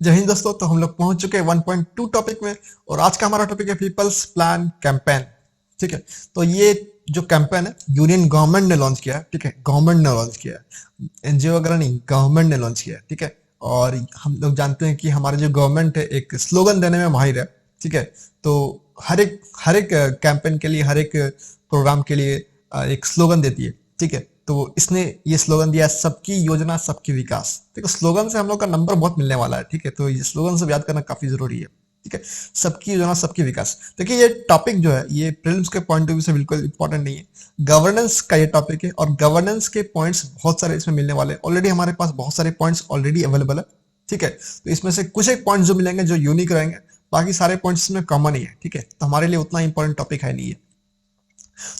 जय हिंद दोस्तों। तो हम लोग पहुंच चुके हैं 1.2 टॉपिक में और आज का हमारा टॉपिक है पीपल्स प्लान कैंपेन। ठीक है। तो ये जो कैंपेन है यूनियन गवर्नमेंट ने लॉन्च किया है। ठीक है, गवर्नमेंट ने लॉन्च किया है, एनजीओ वगैरह नहीं, गवर्नमेंट ने लॉन्च किया है। ठीक है। और हम लोग जानते हैं कि हमारे जो गवर्नमेंट है एक स्लोगन देने में माहिर है। ठीक है। तो हर एक कैंपेन के लिए, हर एक प्रोग्राम के लिए एक स्लोगन देती है। ठीक है। तो इसने ये स्लोगन दिया है, सबकी योजना सबकी विकास। देखो, स्लोगन से हम लोग का नंबर बहुत मिलने वाला है। ठीक है। तो ये स्लोगन सब याद करना काफी जरूरी है। ठीक है। सबकी योजना सबकी विकास। देखिए, ये टॉपिक जो है ये प्रीलिम्स के पॉइंट ऑफ व्यू से बिल्कुल इंपॉर्टेंट नहीं है। गवर्नेंस का ये टॉपिक है और गवर्नेंस के पॉइंट्स बहुत सारे इसमें मिलने वाले हैं। ऑलरेडी हमारे पास बहुत सारे पॉइंट्स ऑलरेडी अवेलेबल है। ठीक है। तो इसमें से कुछ एक पॉइंट जो मिलेंगे जो यूनिक रहेंगे, बाकी सारे पॉइंट्स इसमें कॉमन ही है। ठीक है। तो हमारे लिए उतना इंपॉर्टेंट टॉपिक है नहीं है।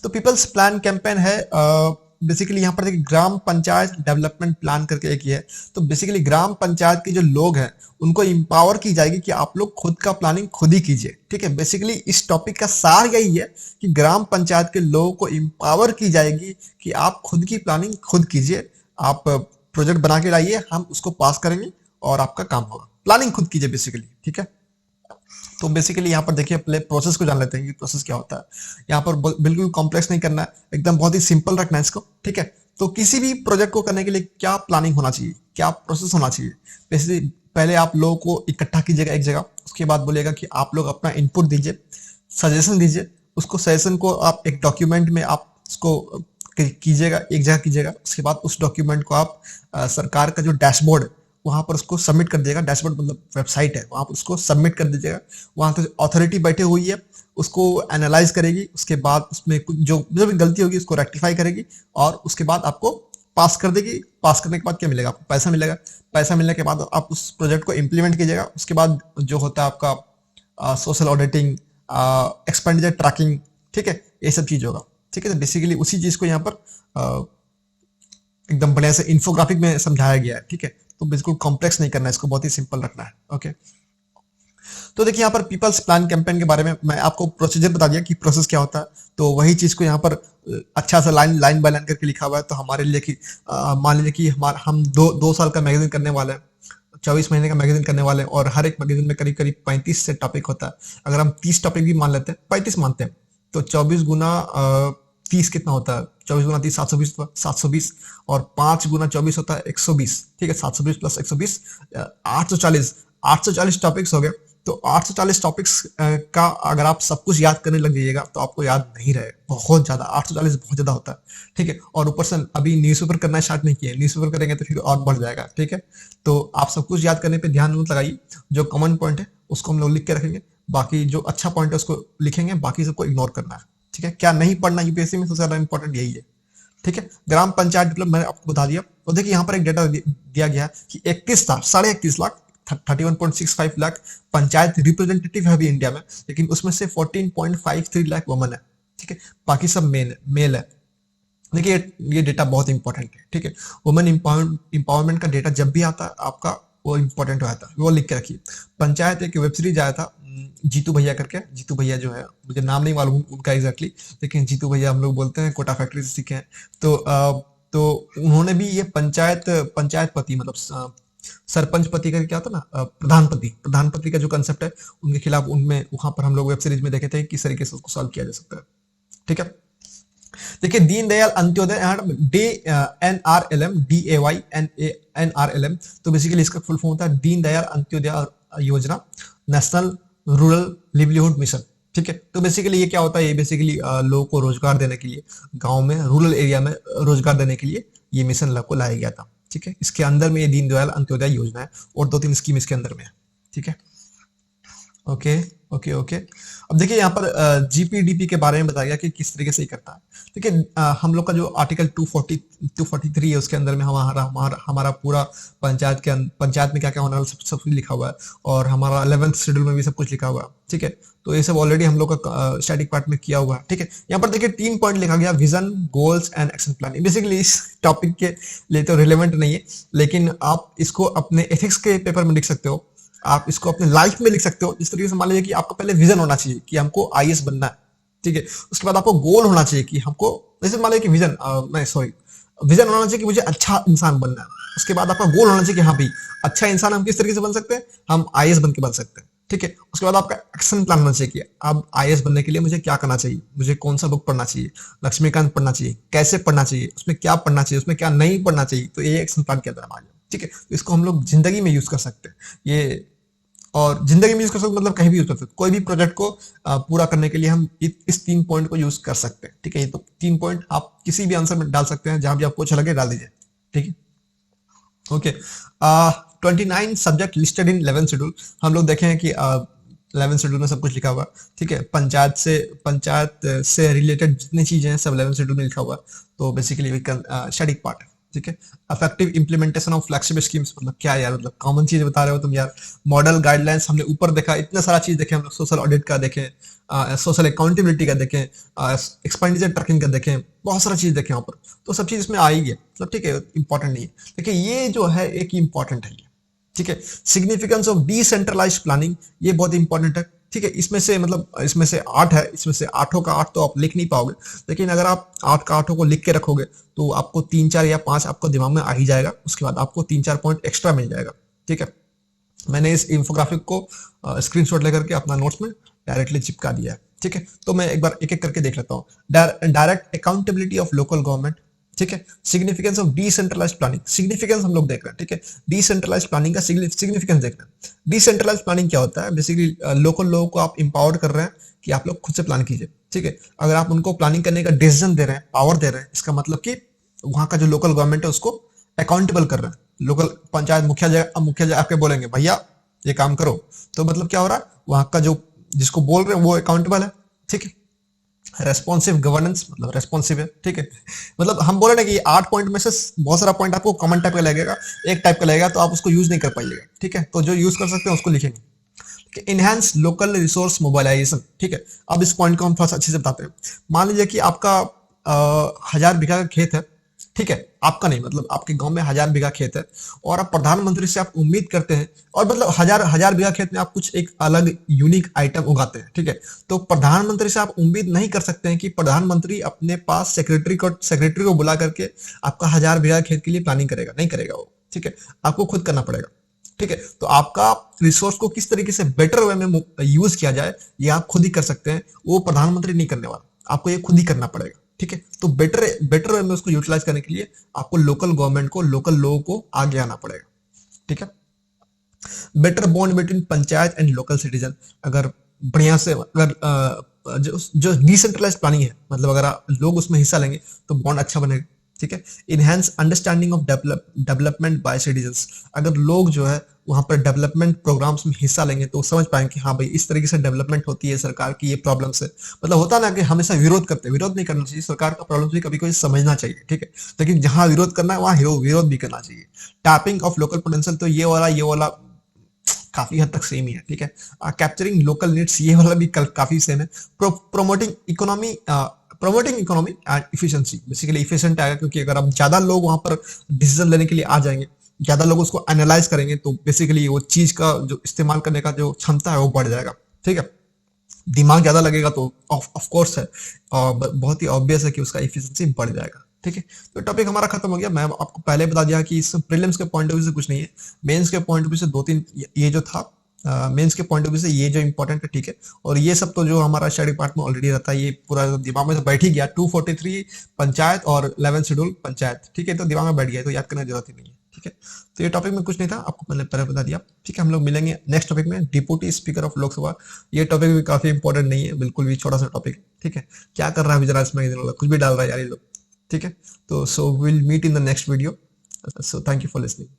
तो पीपल्स प्लान कैंपेन है बेसिकली यहाँ पर देखिए ग्राम पंचायत डेवलपमेंट प्लान करके एक ही है। तो बेसिकली ग्राम पंचायत के जो लोग हैं उनको इंपावर की जाएगी कि आप लोग खुद का प्लानिंग खुद ही कीजिए। ठीक है। बेसिकली इस टॉपिक का सार यही है कि ग्राम पंचायत के लोगों को इंपावर की जाएगी कि आप खुद की प्लानिंग खुद कीजिए। आप प्रोजेक्ट बना के लाइए, हम उसको पास करेंगे और आपका काम होगा। प्लानिंग खुद कीजिए बेसिकली। ठीक है। तो बेसिकली यहाँ पर देखिए पहले प्रोसेस को जान लेते हैं कि प्रोसेस क्या होता है। यहाँ पर बिल्कुल कॉम्प्लेक्स नहीं करना है, एकदम बहुत ही सिंपल रखना है इसको। ठीक है। तो किसी भी प्रोजेक्ट को करने के लिए क्या प्लानिंग होना चाहिए, क्या प्रोसेस होना चाहिए। बेसिकली पहले आप लोगों को इकट्ठा कीजिएगा एक जगह, उसके बाद बोलिएगा कि आप लोग अपना इनपुट दीजिए, सजेशन दीजिए। उसको सजेशन को आप एक डॉक्यूमेंट में आप उसको कीजिएगा, एक जगह कीजिएगा। उसके बाद उस डॉक्यूमेंट को आप सरकार का जो डैशबोर्ड है वहां पर उसको सबमिट कर दिएगा। डैशबोर्ड मतलब वेबसाइट है, वहां पर उसको सबमिट कर दीजिएगा। वहां तो अथॉरिटी बैठे हुई है, उसको एनालाइज करेगी। उसके बाद उसमें कुछ जो भी गलती होगी उसको रेक्टिफाई करेगी और उसके बाद आपको पास कर देगी। पास करने के बाद क्या मिलेगा, आपको पैसा मिलेगा। पैसा मिलने के बाद आप उस प्रोजेक्ट को इम्प्लीमेंट कीजिएगा। उसके बाद जो होता है आपका सोशल ऑडिटिंग, एक्सपेंडिचर ट्रैकिंग, ठीक है, ये सब चीज होगा। ठीक है। तो बेसिकली उसी चीज को यहाँ पर एकदम बढ़िया से इंफोग्राफिक में समझाया गया है। ठीक है। तो बिल्कुल कॉम्प्लेक्स नहीं करना है इसको, बहुत ही सिंपल रखना है। ओके। तो देखिए यहाँ पर पीपल्स प्लान कैंपेन के बारे में मैं आपको प्रोसीजर बता दिया कि प्रोसेस क्या होता है। तो वही चीज को यहाँ पर अच्छा सा लाइन लाइन बाय लाइन करके लिखा हुआ है। तो हमारे लिए कि मान लीजिए कि हमारा हम दो साल का मैगजीन करने वाले हैं, 24 महीने का मैगजीन करने वाले हैं और हर एक मैगजीन में करीब करीब 35 से टॉपिक होता है। अगर हम 30 टॉपिक भी मान लेते हैं, 35 मानते हैं, तो 24 गुना 30 कितना होता है, 24 गुना 30 720, 720 और 5 गुना 24 होता है 120। ठीक है। 720 प्लस 120 840, 840 टॉपिक्स हो गए। तो 840 टॉपिक्स का अगर आप सब कुछ याद करने लग जाइएगा तो आपको याद नहीं रहेगा, बहुत ज्यादा। 840 बहुत ज्यादा होता है। ठीक है। और ऊपर से अभी न्यूज़पेपर करना स्टार्ट नहीं किया, न्यूज़पेपर करेंगे तो फिर और बढ़ जाएगा। ठीक है। तो आप सब कुछ याद करने पे ध्यान मत लगाइए। जो कॉमन पॉइंट है उसको हम लोग लिख के रखेंगे, बाकी जो अच्छा पॉइंट है उसको लिखेंगे, बाकी सबको इग्नोर करना है। ठीक है। क्या नहीं पढ़ना यूपीएससी में सबसे ज्यादा इंपॉर्टेंट यही है। ठीक है। ग्राम पंचायत डेवलप मैंने आपको बता दिया। तो देखिए यहाँ पर एक डेटा दिया गया है कि 31 लाख, 31.5 लाख, 31.65 लाख पंचायत रिप्रेजेंटेटिव है अभी इंडिया में, लेकिन उसमें से 14.53 लाख वुमन है। ठीक है। बाकी सब मेल है। देखिए ये डेटा बहुत इंपॉर्टेंट है। ठीक है। वुमेन इंपावरमेंट का डेटा जब भी आता है आपका वो इंपॉर्टेंट हो जाता है, वो लिख के रखिए। पंचायत एक वेब सीरीज आया था जीतू भैया करके। जीतू भैया जो है, मुझे नाम नहीं मालूम उनका एग्जैक्टली, लेकिन जीतू भैया हम लोग बोलते हैं, कोटा फैक्ट्री से सीखे हैं। तो तो उन्होंने भी ये पंचायत पंचायत पति मतलब सरपंच पति का क्या होता है ना, प्रधानपति का जो कंसेप्ट है उनके खिलाफ उनमें वहां पर हम लोग वेब सीरीज में देखे थे किस तरीके से उसको सॉल्व किया जा सकता है। ठीक है। देखिए Deendayal Antyodaya, day NRLM, DAYNANRLM। तो बेसिकली इसका फुल फॉर्म होता है दीनदयाल अंत्योदय योजना, नेशनल रूरल लिवलीहुड मिशन। ठीक है। तो बेसिकली ये क्या होता है, ये बेसिकली लोगों को रोजगार देने के लिए, गांव में रूरल एरिया में रोजगार देने के लिए ये मिशन को लाया गया था। ठीक है। इसके अंदर में ये दीनदयाल अंत्योदय योजना है और 2-3 स्कीम इसके अंदर में है। ठीक है। Okay okay okay. अब देखिए यहाँ पर जीपीडीपी के बारे में बताया गया कि किस तरीके से ही करता है। देखिए हम लोग का जो आर्टिकल 243 है उसके अंदर में हमारा हमारा हमारा पूरा पंचायत में क्या क्या होना है सब कुछ लिखा हुआ है और हमारा 11th शेड्यूल में भी सब कुछ लिखा हुआ है। ठीक है। तो ये सब ऑलरेडी हम लोग का स्टैटिक पार्ट में किया हुआ है। ठीक है। यहाँ पर देखिए 3 पॉइंट लिखा गया, vision, goals and action plan. Basically इस टॉपिक के लिए तो रिलेवेंट नहीं है, लेकिन आप इसको अपने एथिक्स के पेपर में लिख सकते हो, आप इसको अपने लाइफ में लिख सकते हो। इस तरीके से मान लीजिए कि आपका पहले विजन होना चाहिए कि हमको आईएएस बनना है। ठीक है। उसके बाद आपको गोल होना चाहिए कि हमको, जैसे मान लीजिए कि विजन नहीं सॉरी विजन होना चाहिए कि मुझे अच्छा इंसान बनना है। उसके बाद आपका गोल होना चाहिए कि हाँ भाई अच्छा इंसान हम किस तरीके से बन सकते हैं, हम आईएएस बन के बन सकते हैं, ठीक है। उसके बाद आपका एक्शन प्लान होना चाहिए कि अब आईएएस बनने के लिए मुझे क्या करना चाहिए, मुझे कौन सा बुक पढ़ना चाहिए, लक्ष्मीकांत पढ़ना चाहिए, कैसे पढ़ना चाहिए, उसमें क्या पढ़ना चाहिए, उसमें क्या नहीं पढ़ना चाहिए। तो ये एक्शन प्लान के अंदर आ गया, ठीक है। तो इसको हम लोग जिंदगी में यूज कर सकते हैं ये, और जिंदगी में यूज कर सकते मतलब कहीं भी यूज कर सकते, कोई भी प्रोजेक्ट को पूरा करने के लिए हम इस 3 पॉइंट को यूज कर सकते हैं, ठीक है। ये तो 3 पॉइंट आप किसी भी आंसर में डाल सकते हैं, जहां भी आपको अच्छा लगे डाल दीजिए, ठीक है। Okay, 29 subject listed in 11 schedule. हम लोग देखें कि 11 शेड्यूल में सब कुछ लिखा हुआ है, ठीक है। पंचायत से रिलेटेड जितनी चीजें हैं सब 11 शेड्यूल में लिखा हुआ है। तो basically we can study part, ठीक है। Effective implementation of flexible schemes, मतलब क्या यार, मतलब कॉमन चीज बता रहे हो तुम यार। मॉडल गाइडलाइंस हमने ऊपर देखा, इतना सारा चीज देखे हम लोग, सोशल ऑडिट का देखें, सोशल अकाउंटेबिलिटी का देखें, एक्सपेंडिचर ट्रैकिंग का देखें, बहुत सारा चीज देखें यहाँ पर। तो सब चीज इसमें आ ही गया, मतलब ठीक है, इंपॉर्टेंट नहीं है। देखिए ये जो है एक इंपॉर्टेंट है ये, ठीक है। सिग्निफिकेंस ऑफ डिसेंट्रलाइज प्लानिंग, ये बहुत इंपॉर्टेंट है, ठीक है। इसमें से मतलब इसमें से 8 है, इसमें से आठों का 8 तो आप लिख नहीं पाओगे, लेकिन अगर आप 8 का 8 को लिख के रखोगे तो आपको 3 4 या 5 आपको दिमाग में आ ही जाएगा। उसके बाद आपको 3 4 पॉइंट एक्स्ट्रा मिल जाएगा, ठीक है। मैंने इस इंफोग्राफिक को स्क्रीनशॉट लेकर के अपना नोट्स में डायरेक्टली चिपका दिया है, ठीक है। तो मैं एक बार एक एक करके देख लेता हूँ। Direct accountability of local government, ठीक है। Significance of decentralised planning, significance हम लोग देख रहे हैं, ठीक है। डिसेंट्रलाइज्ड प्लानिंग का सिग्निफिकेंस देख रहे हैं। डिसेंट्रलाइज्ड प्लानिंग क्या होता है, बेसिकली लोकल लोगों को आप इंपावर कर रहे हैं कि आप लोग खुद से प्लान कीजिए, ठीक है। अगर आप उनको प्लानिंग करने का डिसीजन दे रहे हैं, पावर दे रहे हैं, इसका मतलब कि वहां का जो लोकल गवर्नमेंट है उसको अकाउंटेबल कर रहे हैं। लोकल पंचायत मुखिया आपके बोलेंगे भैया ये काम करो, तो मतलब क्या हो रहा है, वहां का जो जिसको बोल रहे हैं वो अकाउंटेबल है, ठीक है। रेस्पॉन्सिव गवर्नेंस मतलब रेस्पॉन्सिव है, ठीक है। मतलब हम बोले ना कि 8 पॉइंट में से बहुत सारा पॉइंट आपको कॉमन टाइप का लगेगा, एक टाइप का लगेगा, तो आप उसको यूज नहीं कर पाइएगा, ठीक है। तो जो यूज कर सकते हैं उसको लिखेंगे। इनहेंस लोकल रिसोर्स मोबाइलाइजेशन, ठीक है। अब इस पॉइंट को हम थोड़ा सा अच्छे से बताते हैं। मान लीजिए कि आपका 1000 बीघा का खेत है, ठीक है। आपका नहीं, मतलब आपके गांव में 1000 बीघा खेत है, और आप प्रधानमंत्री से आप उम्मीद करते हैं, और मतलब हजार हजार बीघा खेत में आप कुछ एक अलग यूनिक आइटम उगाते हैं, ठीक है। तो प्रधानमंत्री से आप उम्मीद नहीं कर सकते हैं कि प्रधानमंत्री अपने पास सेक्रेटरी को बुला करके आपका 1000 बीघा खेत के लिए प्लानिंग करेगा, नहीं करेगा वो, ठीक है। आपको खुद करना पड़ेगा, ठीक है। तो आपका रिसोर्स को किस तरीके से बेटर वे में यूज किया जाए, ये आप खुद ही कर सकते हैं, वो प्रधानमंत्री नहीं करने वाला, आपको ये खुद ही करना पड़ेगा, ठीक है। तो बेटर वे में उसको यूटिलाइज करने के लिए आपको लोकल गवर्नमेंट को, लोकल लोगों को आगे आना पड़ेगा, ठीक है। Better bond between panchayat and local citizen, अगर बढ़िया से अगर जो डिसेंट्रलाइज प्लानिंग है, मतलब अगर लोग उसमें हिस्सा लेंगे तो बॉन्ड अच्छा बनेगा, ठीक है। Enhance understanding of development bye citizens, अगर लोग जो है वहां पर डेवलपमेंट प्रोग्राम्स में हिस्सा लेंगे तो समझ पाएंगे कि हाँ भाई इस तरीके से डेवलपमेंट होती है, सरकार की ये प्रॉब्लम से, मतलब होता ना कि हमेशा विरोध करते हैं, विरोध नहीं करना चाहिए, सरकार का प्रॉब्लम भी कभी कभी समझना चाहिए, ठीक है। लेकिन जहां विरोध करना है वहां विरोध भी करना चाहिए। टैपिंग ऑफ लोकल पोटेंशियल, तो ये वाला काफी हद तक सेम ही है, ठीक है। कैप्चरिंग लोकल नीड्स, ये वाला भी काफी सेम है। Promoting economy and efficiency, basically efficient आएगा, क्योंकि अगर हम ज्यादा लोग वहां पर डिसीजन लेने के लिए आ जाएंगे, ज्यादा लोग उसको एनालाइज करेंगे, तो बेसिकली वो चीज का जो इस्तेमाल करने का जो क्षमता है वो बढ़ जाएगा, ठीक है। दिमाग ज्यादा लगेगा तो ऑफ कोर्स है, और बहुत ही ऑब्वियस है कि उसका इफिशिएंसी बढ़ जाएगा, ठीक है। तो टॉपिक हमारा खत्म हो गया। मैं आपको पहले बता दिया कि इस प्रीलिम्स के पॉइंट ऑफ व्यू से कुछ नहीं है, मेंस के पॉइंट ऑफ व्यू से 2 3 ये जो था, मेंस के पॉइंट ऑफ व्यू से ये जो इंपॉर्टेंट है, ठीक है। और ये सब तो जो हमारा स्टडी पार्ट में ऑलरेडी रहता है, ये पूरा दिमाग में तो बैठ ही गया। 243 पंचायत और 11 शेड्यूल पंचायत, ठीक है, तो दिमाग में बैठ गया, तो याद करने की जरूरत ही नहीं है, ठीक है। तो ये टॉपिक में कुछ नहीं था, आपको मैंने पहले बता दिया, ठीक है। हम लोग मिलेंगे नेक्स्ट टॉपिक में, डिप्यूटी स्पीकर ऑफ लोकसभा। ये टॉपिक भी काफी इंपॉर्टेंट नहीं है, बिल्कुल भी छोटा सा टॉपिक, ठीक है। क्या कर रहा है गुजरात में, कुछ भी डाल रहा है यार ये लोग, ठीक है। तो so will meet in the next video, so thank you for listening.